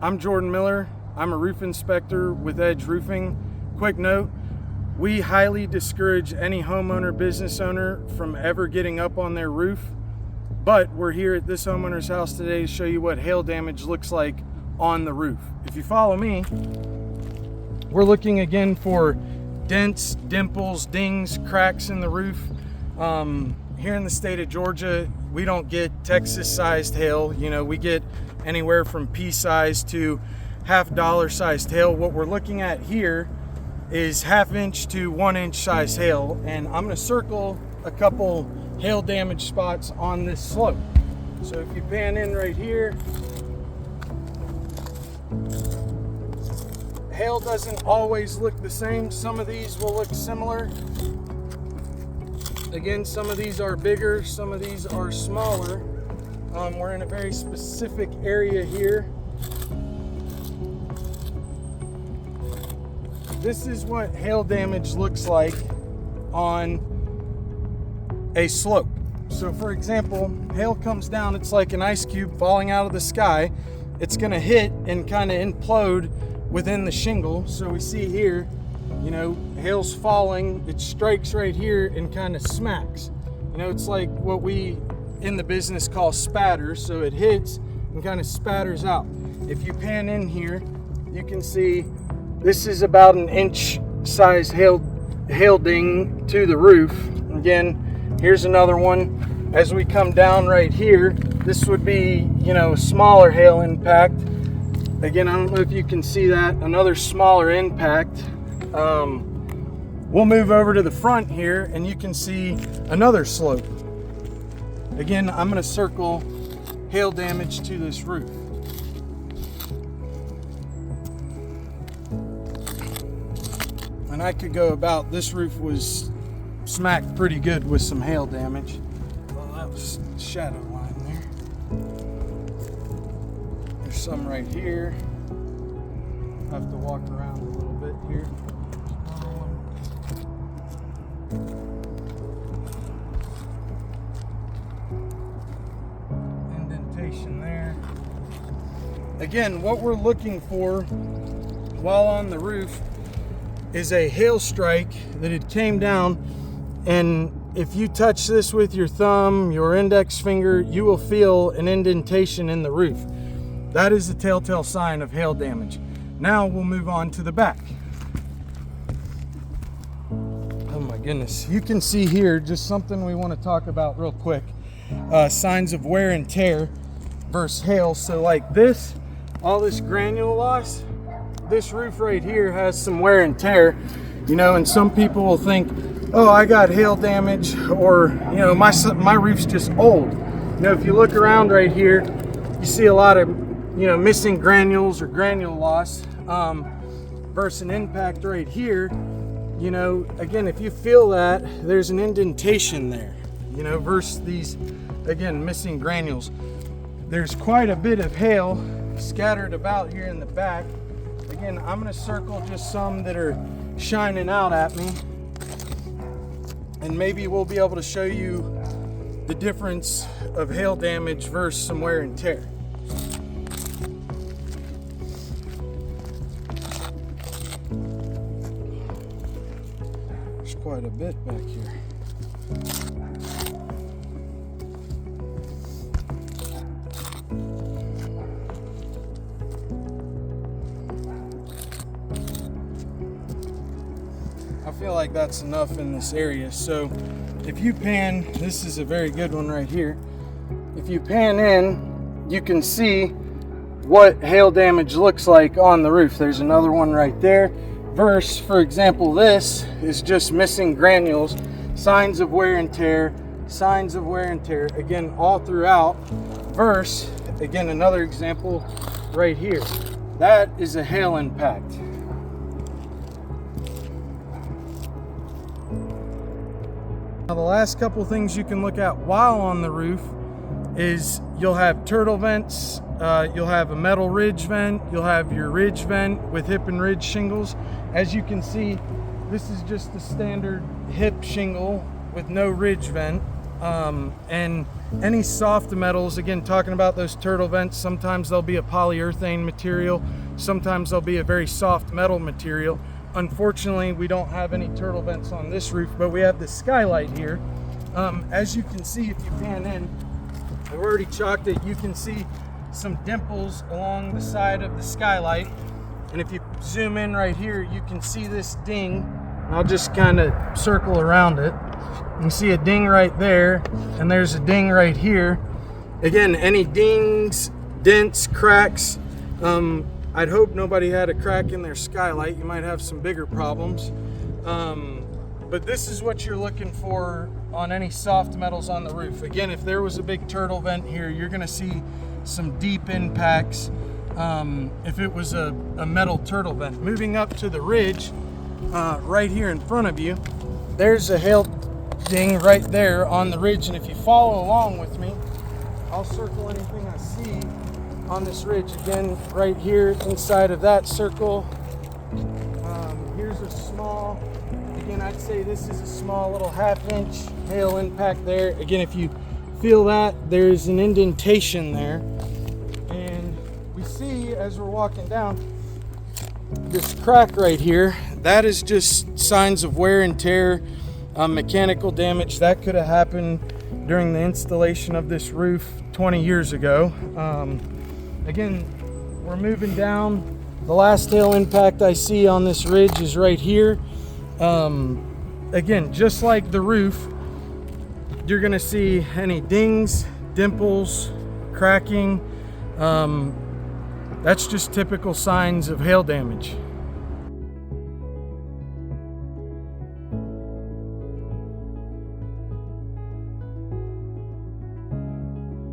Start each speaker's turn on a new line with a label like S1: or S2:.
S1: I'm Jordan Miller. I'm a roof inspector with Edge Roofing. Quick note, we highly discourage any homeowner, business owner from ever getting up on their roof, but we're here at this homeowner's house today to show you what hail damage looks like on the roof. If you follow me, we're looking again for dents, dimples, dings, cracks in the roof. Here in the state of Georgia, we don't get Texas-sized hail. You know, we get anywhere from pea-sized to $half sized hail. What we're looking at here is 1/2 inch to 1 inch size hail, and I'm going to circle a couple hail damage spots on this slope. So if you pan in right here, hail doesn't always look the same. Some of these will look similar. Again, some of these are bigger, some of these are smaller. We're in a very specific area here. This is what hail damage looks like on a slope. So for example, hail comes down, it's like an ice cube falling out of the sky. It's gonna hit and kind of implode within the shingle. So we see here, you know, hail's falling, it strikes right here and kind of smacks. You know, it's like what we in the business call spatters. So it hits and kind of spatters out. If you pan in here, you can see this is about an inch size hail ding to the roof. Again, here's another one. As we come down right here, this would be, you know, a smaller hail impact. Again, I don't know if you can see that, another smaller impact. We'll move over to the front here and you can see another slope. Again, I'm going to circle hail damage to this roof. And I could go about, this roof was smacked pretty good with some hail damage. Well, that was shadow line there. There's some right here. I have to walk around a little bit here. Indentation there. Again, what we're looking for while on the roof is a hail strike that it came down, and if you touch this with your thumb, your index finger, you will feel an indentation in the roof. That is the telltale sign of hail damage. Now we'll move on to the back. Oh my goodness. You can see here just something we want to talk about real quick. Signs of wear and tear versus hail. So like this, all this granule loss, this roof right here has some wear and tear, you know, and some people will think, oh, I got hail damage, or, you know, my roof's just old. You know, if you look around right here, you see a lot of, you know, missing granules or granule loss versus an impact right here. You know, again, if you feel that, there's an indentation there, you know, versus these, again, missing granules. There's quite a bit of hail scattered about here in the back. Again, I'm going to circle just some that are shining out at me, and maybe we'll be able to show you the difference of hail damage versus some wear and tear. There's quite a bit back here. I feel like that's enough in this area. So if you pan, this is a very good one right here. If you pan in, you can see what hail damage looks like on the roof. There's another one right there. Versus, for example, this is just missing granules, signs of wear and tear, signs of wear and tear, again, all throughout. Versus, again, another example right here. That is a hail impact. Now the last couple things you can look at while on the roof is you'll have turtle vents, you'll have a metal ridge vent, you'll have your ridge vent with hip and ridge shingles. As you can see, this is just the standard hip shingle with no ridge vent. And Any soft metals, again, talking about those turtle vents, sometimes they'll be a polyurethane material, sometimes they'll be a very soft metal material. Unfortunately, we don't have any turtle vents on this roof, but we have the skylight here. As you can see, if you pan in, I've already chalked it, you can see some dimples along the side of the skylight. And if you zoom in right here, you can see this ding. I'll just kind of circle around it. You see a ding right there, and there's a ding right here. Again, any dings, dents, cracks, I'd hope nobody had a crack in their skylight. You might have some bigger problems. But this is what you're looking for on any soft metals on the roof. Again, if there was a big turtle vent here, you're gonna see some deep impacts if it was a metal turtle vent. Moving up to the ridge, right here in front of you, there's a hail ding right there on the ridge, and if you follow along with me, I'll circle anything I see on this ridge. Again, right here inside of that circle, here's a small, again, I'd say this is a small little 1/2 inch hail impact there. Again, if you feel that, there's an indentation there, and we see as we're walking down this crack right here. That is just signs of wear and tear, mechanical damage that could have happened during the installation of this roof 20 years ago. Again, we're moving down. The last hail impact I see on this ridge is right here. Again, just like the roof, you're gonna see any dings, dimples, cracking. That's just typical signs of hail damage.